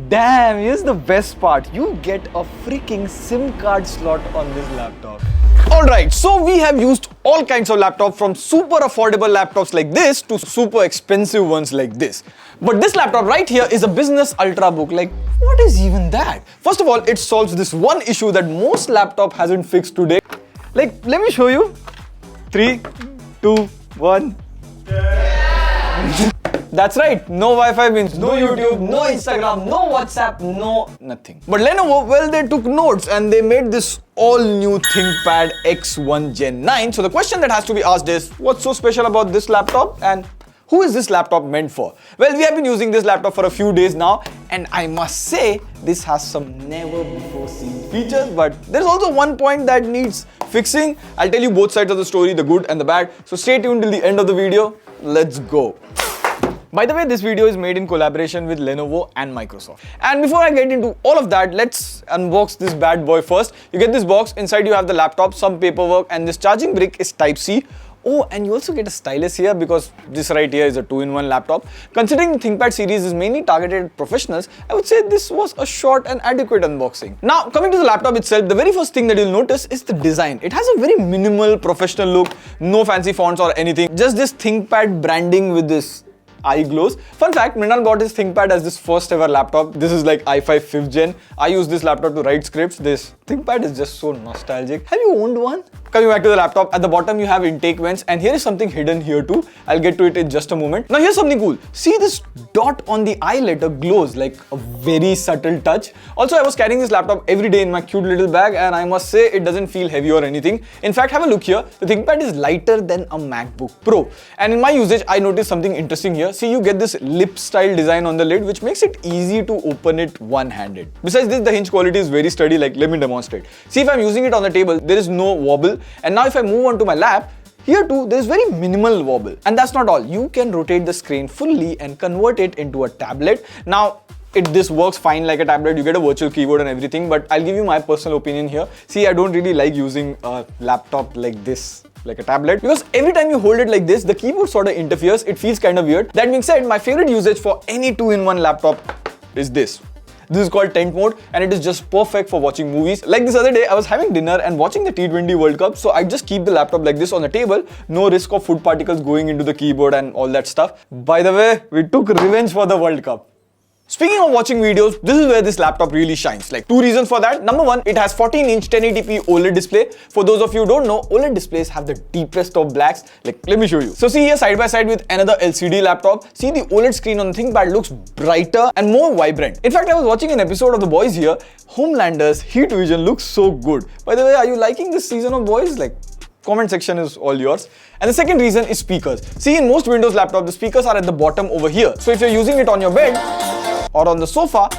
Damn, here's the best part. You get a freaking SIM card slot on this laptop. Alright, so we have used all kinds of laptops from super affordable laptops like this to super expensive ones like this. But this laptop right here is a business ultrabook. Like, what is even that? First of all, it solves this one issue that most laptop hasn't fixed today. Like, let me show you. 3, 2, 1. That's right, no Wi-Fi means no YouTube, no Instagram, no WhatsApp, no nothing. But Lenovo, well, they took notes and they made this all-new ThinkPad X1 Gen 9. So the question that has to be asked is, what's so special about this laptop and who is this laptop meant for? Well, we have been using this laptop for a few days now and I must say, this has some never before seen features, but there's also one point that needs fixing. I'll tell you both sides of the story, the good and the bad. So stay tuned till the end of the video. Let's go. By the way, this video is made in collaboration with Lenovo and Microsoft. And before I get into all of that, let's unbox this bad boy first. You get this box, inside you have the laptop, some paperwork, and this charging brick is Type-C. Oh, and you also get a stylus here because this right here is a 2-in-1 laptop. Considering the ThinkPad series is mainly targeted at professionals, I would say this was a short and adequate unboxing. Now, coming to the laptop itself, the very first thing that you'll notice is the design. It has a very minimal professional look, no fancy fonts or anything, just this ThinkPad branding with this eye glows. Fun fact, Mrinal got his ThinkPad as this first ever laptop. This is like i5 5th gen. I use this laptop to write scripts. This ThinkPad is just so nostalgic. Have you owned one? Coming back to the laptop, at the bottom you have intake vents and here is something hidden here too. I'll get to it in just a moment. Now here's something cool. See this dot on the eye letter glows like a very subtle touch. Also, I was carrying this laptop every day in my cute little bag and I must say it doesn't feel heavy or anything. In fact, have a look here. The ThinkPad is lighter than a MacBook Pro. And in my usage, I noticed something interesting here. See, you get this lip style design on the lid which makes it easy to open it one-handed. Besides this, the hinge quality is very sturdy. Like, let me demonstrate. See, if I'm using it on the table, there is no wobble. And now if I move on to my lap, here too, there is very minimal wobble. And that's not all. You can rotate the screen fully and convert it into a tablet. Now, this works fine like a tablet, you get a virtual keyboard and everything, but I'll give you my personal opinion here. See, I don't really like using a laptop like this, like a tablet, because every time you hold it like this, the keyboard sort of interferes, it feels kind of weird. That being said, my favorite usage for any 2-in-1 laptop is this. This is called tent mode and it is just perfect for watching movies. Like this other day, I was having dinner and watching the T20 World Cup, so I just keep the laptop like this on the table, no risk of food particles going into the keyboard and all that stuff. By the way, we took revenge for the World Cup. Speaking of watching videos, this is where this laptop really shines. Like, 2 reasons for that. Number 1, it has 14-inch 1080p OLED display. For those of you who don't know, OLED displays have the deepest of blacks. Like, let me show you. So see here side by side with another LCD laptop. See, the OLED screen on the ThinkPad looks brighter and more vibrant. In fact, I was watching an episode of The Boys here. Homelander's heat vision looks so good. By the way, are you liking this season of Boys? Like, comment section is all yours. And the second reason is speakers. See, in most Windows laptops, the speakers are at the bottom over here. So if you're using it on your bed or on the sofa,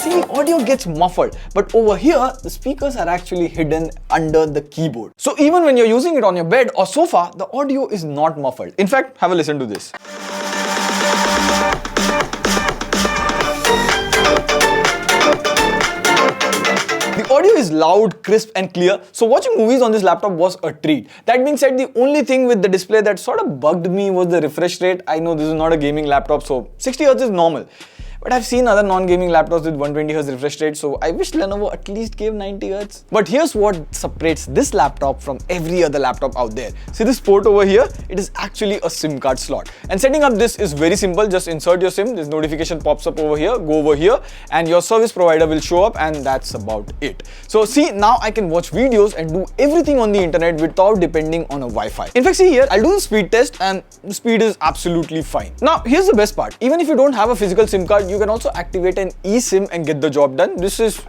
see, the audio gets muffled, but over here the speakers are actually hidden under the keyboard. So even when you're using it on your bed or sofa, the audio is not muffled. In fact, have a listen to this. The audio is loud, crisp and clear, so watching movies on this laptop was a treat. That being said, the only thing with the display that sort of bugged me was the refresh rate. I know this is not a gaming laptop, so 60Hz is normal. But I've seen other non-gaming laptops with 120Hz refresh rate, so I wish Lenovo at least gave 90Hz. But here's what separates this laptop from every other laptop out there. See this port over here? It is actually a SIM card slot. And setting up this is very simple. Just insert your SIM, this notification pops up over here, go over here, and your service provider will show up, and that's about it. So see, now I can watch videos and do everything on the internet without depending on a Wi-Fi. In fact, see here, I'll do the speed test and the speed is absolutely fine. Now, here's the best part. Even if you don't have a physical SIM card, you can also activate an eSIM and get the job done. This is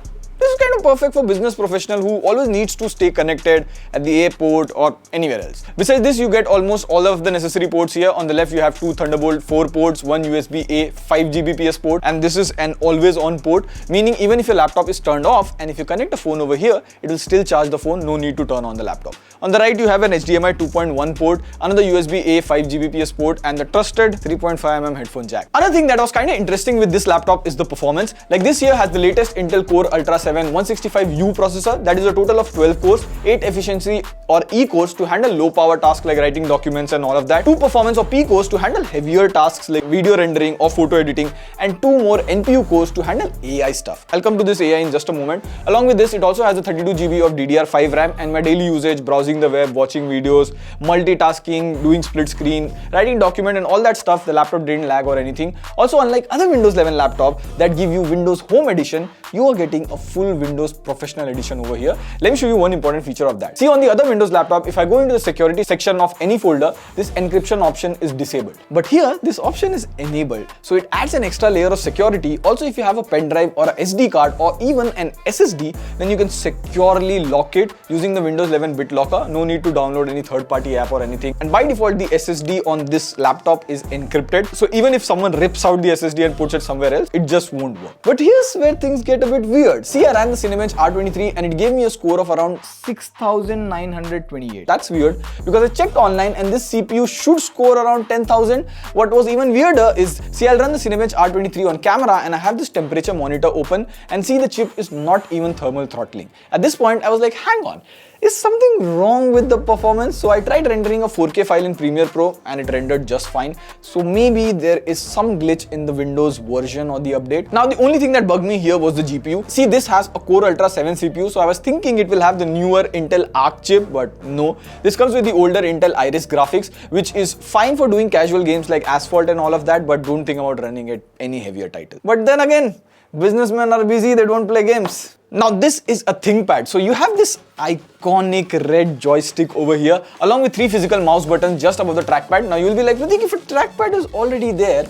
kind of perfect for business professional who always needs to stay connected at the airport or anywhere else. Besides this, you get almost all of the necessary ports here. On the left, you have 2 Thunderbolt 4 ports, 1 USB-A 5 Gbps port, and this is an always on port, meaning even if your laptop is turned off and if you connect a phone over here, it will still charge the phone, no need to turn on the laptop. On the right, you have an HDMI 2.1 port, another USB-A 5 Gbps port, and the trusted 3.5mm headphone jack. Another thing that was kind of interesting with this laptop is the performance. Like this here has the latest Intel Core Ultra 7 165U processor. That is a total of 12 cores, 8 efficiency or E cores to handle low power tasks like writing documents and all of that, 2 performance or P cores to handle heavier tasks like video rendering or photo editing, and 2 more NPU cores to handle AI stuff. I'll come to this AI in just a moment. Along with this, it also has a 32GB of DDR5 RAM, and my daily usage, browsing the web, watching videos, multitasking, doing split screen, writing document and all that stuff, the laptop didn't lag or anything. Also, unlike other Windows 11 laptop that give you Windows Home Edition, you are getting a full Windows Professional Edition over here. Let me show you one important feature of that. See, on the other Windows laptop, if I go into the security section of any folder, this encryption option is disabled. But here, this option is enabled. So it adds an extra layer of security. Also, if you have a pen drive or a SD card or even an SSD, then you can securely lock it using the Windows 11 BitLocker. No need to download any third-party app or anything. And by default, the SSD on this laptop is encrypted. So even if someone rips out the SSD and puts it somewhere else, it just won't work. But here's where things get a bit weird. See, I ran the Cinebench R23 and it gave me a score of around 6,928. That's weird because I checked online and this CPU should score around 10,000. What was even weirder is, see, I'll run the Cinebench R23 on camera and I have this temperature monitor open and see the chip is not even thermal throttling. At this point, I was like, hang on, is something wrong with the performance? So I tried rendering a 4K file in Premiere Pro and it rendered just fine. So maybe there is some glitch in the Windows version or the update. Now the only thing that bugged me here was the GPU. See, this has a Core Ultra 7 CPU, so I was thinking it will have the newer Intel Arc chip, but no. This comes with the older Intel Iris graphics, which is fine for doing casual games like Asphalt and all of that, but don't think about running it any heavier title. But then again, businessmen are busy, they don't play games. Now this is a ThinkPad. So you have this iconic red joystick over here along with 3 physical mouse buttons just above the trackpad. Now you'll be like, Pratik, if a trackpad is already there,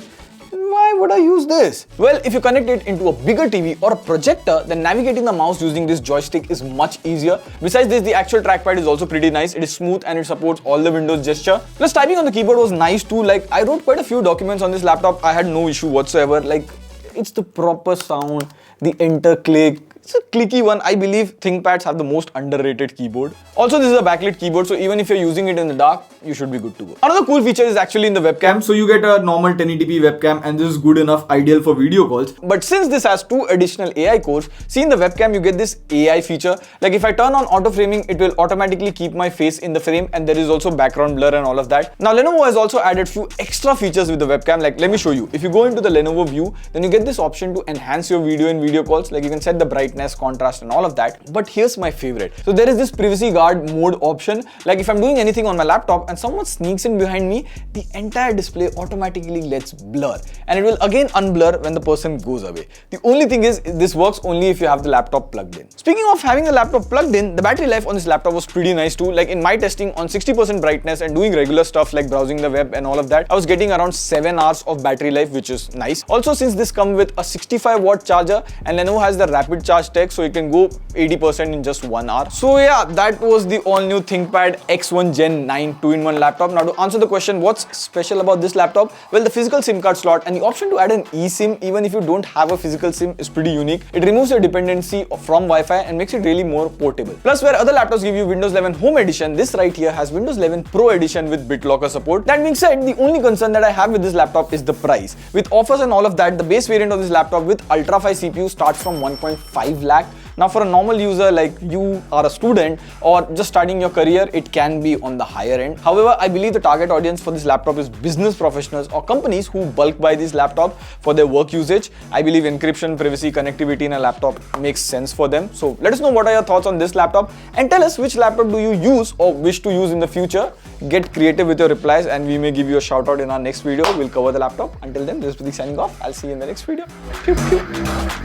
why would I use this? Well, if you connect it into a bigger TV or a projector, then navigating the mouse using this joystick is much easier. Besides this, the actual trackpad is also pretty nice. It is smooth and it supports all the Windows gesture. Plus, typing on the keyboard was nice too. Like, I wrote quite a few documents on this laptop. I had no issue whatsoever. Like, it's the proper sound, the enter click. It's a clicky one. I believe ThinkPads have the most underrated keyboard. Also, this is a backlit keyboard, so even if you're using it in the dark, you should be good to go. Another cool feature is actually in the webcam. So you get a normal 1080p webcam and this is good enough, ideal for video calls. But since this has 2 additional AI cores, see, in the webcam you get this AI feature. Like if I turn on auto framing, it will automatically keep my face in the frame, and there is also background blur and all of that. Now Lenovo has also added few extra features with the webcam. Like, let me show you. If you go into the Lenovo view, then you get this option to enhance your video in video calls. Like you can set the brightness, contrast and all of that. But here's my favorite. So there is this privacy guard mode option. Like if I'm doing anything on my laptop and someone sneaks in behind me, the entire display automatically lets blur, and it will again unblur when the person goes away. The only thing is, this works only if you have the laptop plugged in. Speaking of having the laptop plugged in, the battery life on this laptop was pretty nice too. Like in my testing on 60% brightness and doing regular stuff like browsing the web and all of that, I was getting around 7 hours of battery life, which is nice. Also, since this comes with a 65-watt charger and Lenovo has the rapid charge tech, so it can go 80% in just 1 hour. So yeah, that was the all-new ThinkPad X1 Gen 9 2-in-1 laptop. Now to answer the question, what's special about this laptop? Well, the physical SIM card slot and the option to add an eSIM even if you don't have a physical SIM is pretty unique. It removes your dependency from Wi-Fi and makes it really more portable. Plus, where other laptops give you Windows 11 Home Edition, this right here has Windows 11 Pro Edition with BitLocker support. That being said, the only concern that I have with this laptop is the price. With offers and all of that, the base variant of this laptop with Ultra 5 CPU starts from 1.5 lakh. Now for a normal user like you are a student or just starting your career, it can be on the higher end. However, I believe the target audience for this laptop is business professionals or companies who bulk buy this laptop for their work usage. I believe encryption, privacy, connectivity in a laptop makes sense for them. So let us know what are your thoughts on this laptop and tell us which laptop do you use or wish to use in the future. Get creative with your replies and we may give you a shout out in our next video. We'll cover the laptop. Until then, this is Pratik signing off. I'll see you in the next video. Pew, pew,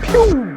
pew.